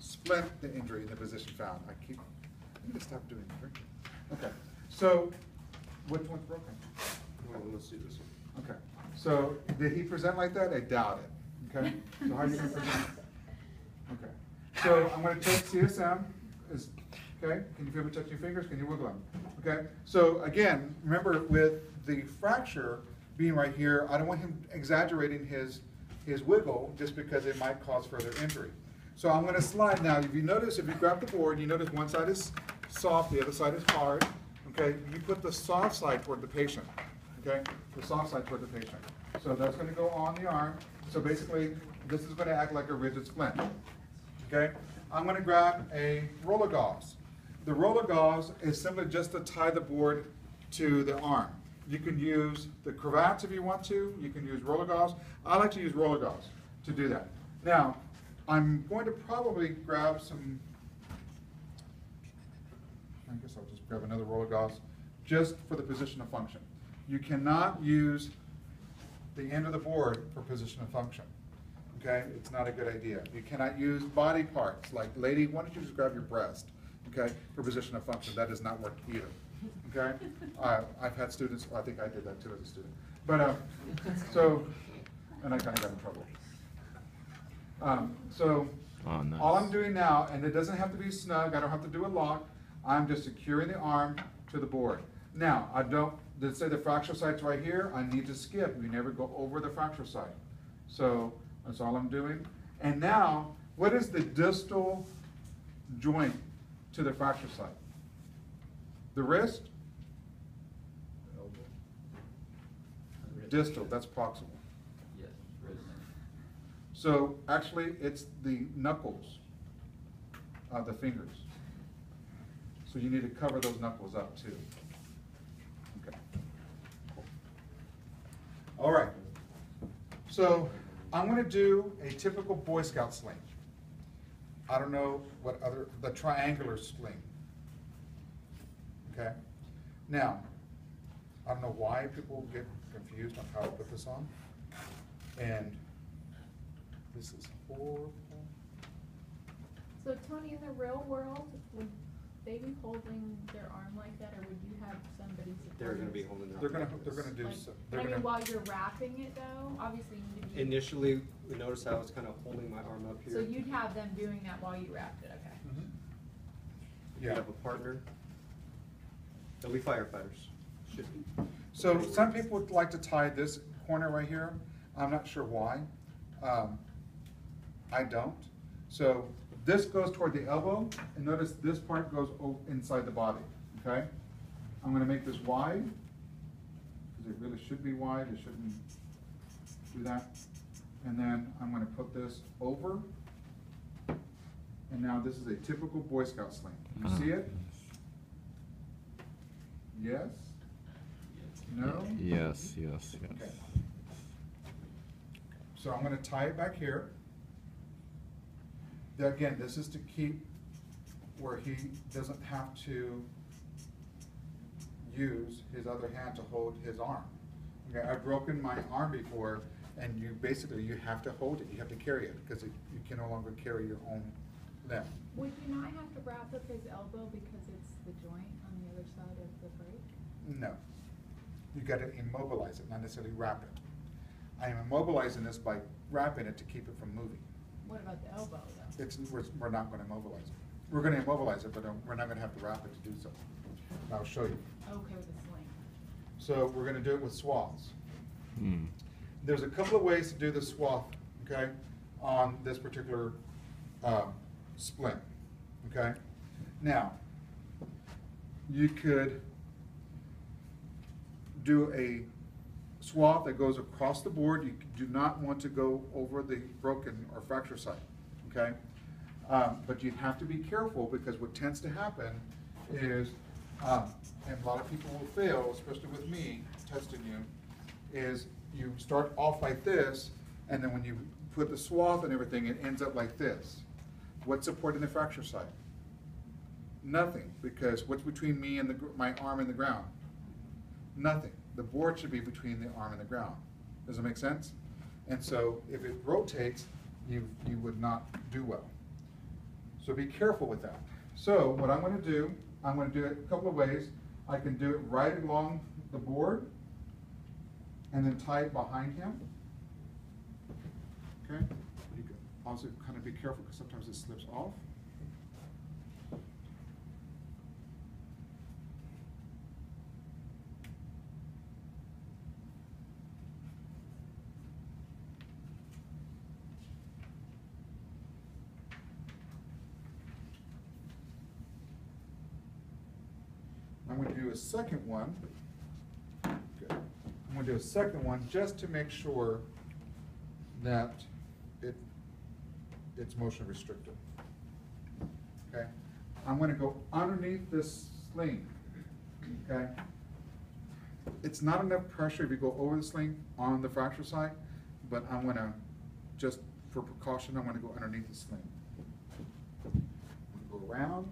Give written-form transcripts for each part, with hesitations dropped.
splint the injury in the position found. I need to stop doing drinking. Okay, so which one's broken? Well, let's see this one. Okay, so did he present like that? I doubt it. Okay, so how are you going to present? Okay, so I'm going to take CSM. Okay, can you feel me touching your fingers? Can you wiggle them? Okay, so again, remember with the fracture being right here, I don't want him exaggerating his wiggle just because it might cause further injury. So I'm going to slide. Now, if you notice, if you grab the board, you notice one side is soft, the other side is hard. Okay, you put the soft side toward the patient. Okay, the soft side toward the patient. So that's going to go on the arm. So basically, this is going to act like a rigid splint. Okay, I'm going to grab a roller gauze. The roller gauze is simply just to tie the board to the arm. You can use the cravats if you want to. You can use roller gauze. I like to use roller gauze to do that. Now, I'm going to probably grab some, I guess I'll just grab another roller gauze just for the position of function. You cannot use the end of the board for position of function. Okay, it's not a good idea. You cannot use body parts like, lady, why don't you just grab your breast, okay, for position of function. That does not work either. Okay, I've had students. Well, I think I did that too as a student. But and I kind of got in trouble. Oh, nice. All I'm doing now, and it doesn't have to be snug. I don't have to do a lock. I'm just securing the arm to the board. Now, I don't. Let's say the fracture site's right here. I need to skip. We never go over the fracture site. So that's all I'm doing. And now, what is the distal joint to the fracture site? The wrist? Elbow. Distal, that's proximal. Yes, wrist. So actually, it's the knuckles of the fingers. So you need to cover those knuckles up too. Okay. All right. So I'm going to do a typical Boy Scout sling. I don't know what other, the triangular sling. Okay. Now, I don't know why people get confused on how to put this on. And this is horrible. So Tony, in the real world, would they be holding their arm like that, or would you have somebody support? They're going to be holding their They're arm gonna like this. do Like, so. but I mean, while you're wrapping it though, obviously you need to be. Initially, we noticed I was kind of holding my arm up here. So you'd have them doing that while you wrapped it, okay? You Yeah. have a partner. They'll be firefighters. Should be. So some people would like to tie this corner right here. I'm not sure why. I don't. So this goes toward the elbow, and notice this part goes inside the body, okay? I'm gonna make this wide, because it really should be wide. It shouldn't do that. And then I'm gonna put this over, and now this is a typical Boy Scout sling. You see it? Yes? No? Yes, yes, yes. Okay. So I'm going to tie it back here. Again, this is to keep where he doesn't have to use his other hand to hold his arm. Okay, I've broken my arm before, and you have to hold it. You have to carry it because you can no longer carry your own limb. Would you not have to wrap up his elbow because it's the joint on the other side of the break? No. You got to immobilize it, not necessarily wrap it. I am immobilizing this by wrapping it to keep it from moving. What about the elbow though? We're not going to immobilize it. We're going to immobilize it, but we're not going to have to wrap it to do so. And I'll show you. Okay, with the sling. So we're going to do it with swaths. Hmm. There's a couple of ways to do the swath, okay, on this particular splint, okay? Now, you could do a swath that goes across the board. You do not want to go over the broken or fracture site, okay? But you have to be careful because what tends to happen is, and a lot of people will fail, especially with me testing you, is you start off like this, and then when you put the swath and everything, it ends up like this. What's supporting the fracture site? Nothing, because what's between me and my arm and the ground? Nothing. The board should be between the arm and the ground. Does it make sense? And so if it rotates, you would not do well. So be careful with that. So what I'm going to do it a couple of ways. I can do it right along the board and then tie it behind him. Okay? You can also kind of be careful because sometimes it slips off. I'm going to do a second one. Good. I'm going to do a second one just to make sure that it's motion restricted. Okay? I'm going to go underneath this sling. Okay? It's not enough pressure if you go over the sling on the fracture site, but I'm going to, just for precaution, I'm going to go underneath the sling. I'm going to go around,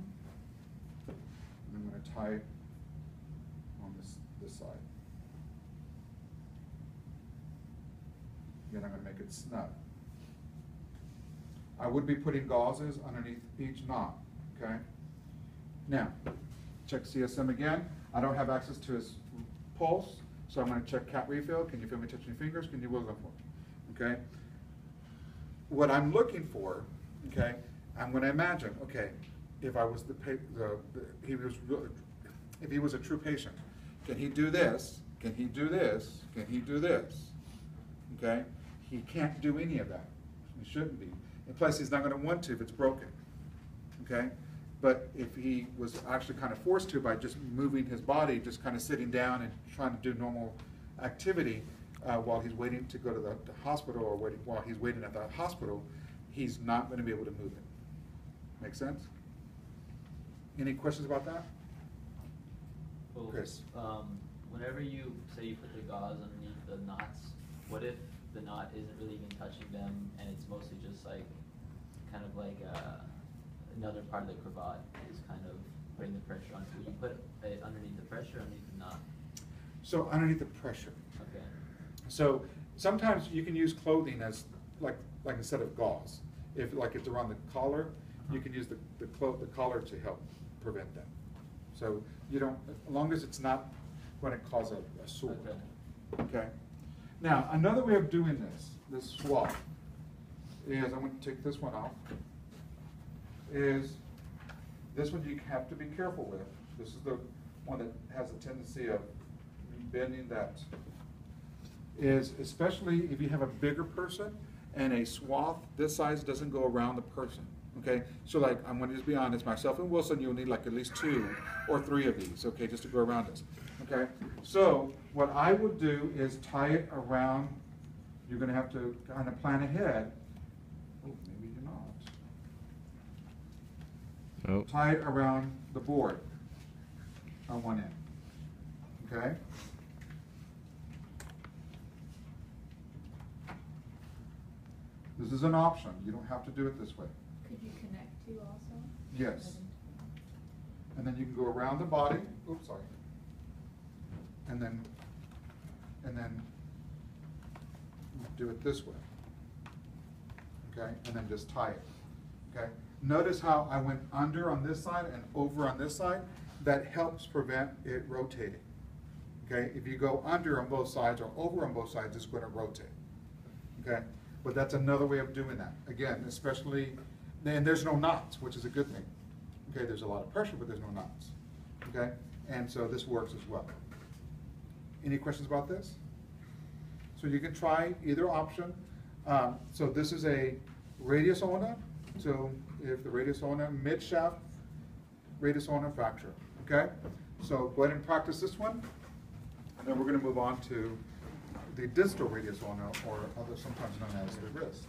and I'm going to tie it on this side. Again, I'm going to make it snug. I would be putting gauzes underneath each knot, okay? Now, check CSM again. I don't have access to his pulse, so I'm going to check cat refill. Can you feel me touching your fingers? Can you wiggle them for me? Okay? What I'm looking for, okay, I'm going to imagine, okay, if I was if he was a true patient, can he do this? Can he do this? Can he do this? Okay? He can't do any of that. He shouldn't be. And plus, he's not going to want to if it's broken. Okay? But if he was actually kind of forced to by just moving his body, just kind of sitting down and trying to do normal activity while he's waiting to go to the hospital or while he's waiting at that hospital, he's not going to be able to move it. Make sense? Any questions about that? Well, Chris? Whenever you say you put the gauze underneath the knots, what if the knot isn't really even touching them and it's mostly just like, kind of like another part of the cravat is kind of putting the pressure on? Will you put it underneath the pressure, underneath the knot? So underneath the pressure. Okay. So sometimes you can use clothing as like instead of gauze. If it's around the collar, you can use the collar to help prevent that. So you don't, as long as it's not going to cause a sore. Okay. Okay. Now another way of doing this swab, is I'm going to take this one off. Is this one you have to be careful with. This is the one that has a tendency of bending that. Is especially if you have a bigger person and a swath this size doesn't go around the person. Okay, so like I'm going to just be honest, myself and Wilson, you'll need like at least 2 or 3 of these, okay, just to go around this. Okay, so what I would do is tie it around. You're going to have to kind of plan ahead. Oh, maybe you're not. Oh. Tie it around the board on one end. Okay. This is an option. You don't have to do it this way. Could you connect to also? Yes. And then you can go around the body. Oops, sorry. And then do it this way. Okay, and then just tie it. Okay. Notice how I went under on this side and over on this side. That helps prevent it rotating. Okay. If you go under on both sides or over on both sides, it's going to rotate. Okay. But that's another way of doing that. Again, especially, and there's no knots, which is a good thing. Okay, there's a lot of pressure, but there's no knots. Okay, and so this works as well. Any questions about this? So you can try either option. So this is a radius ulna. So if the radius ulna, mid-shaft radius ulna fracture. Okay, so go ahead and practice this one, and then we're going to move on to the distal radius ulna, or sometimes known as the wrist.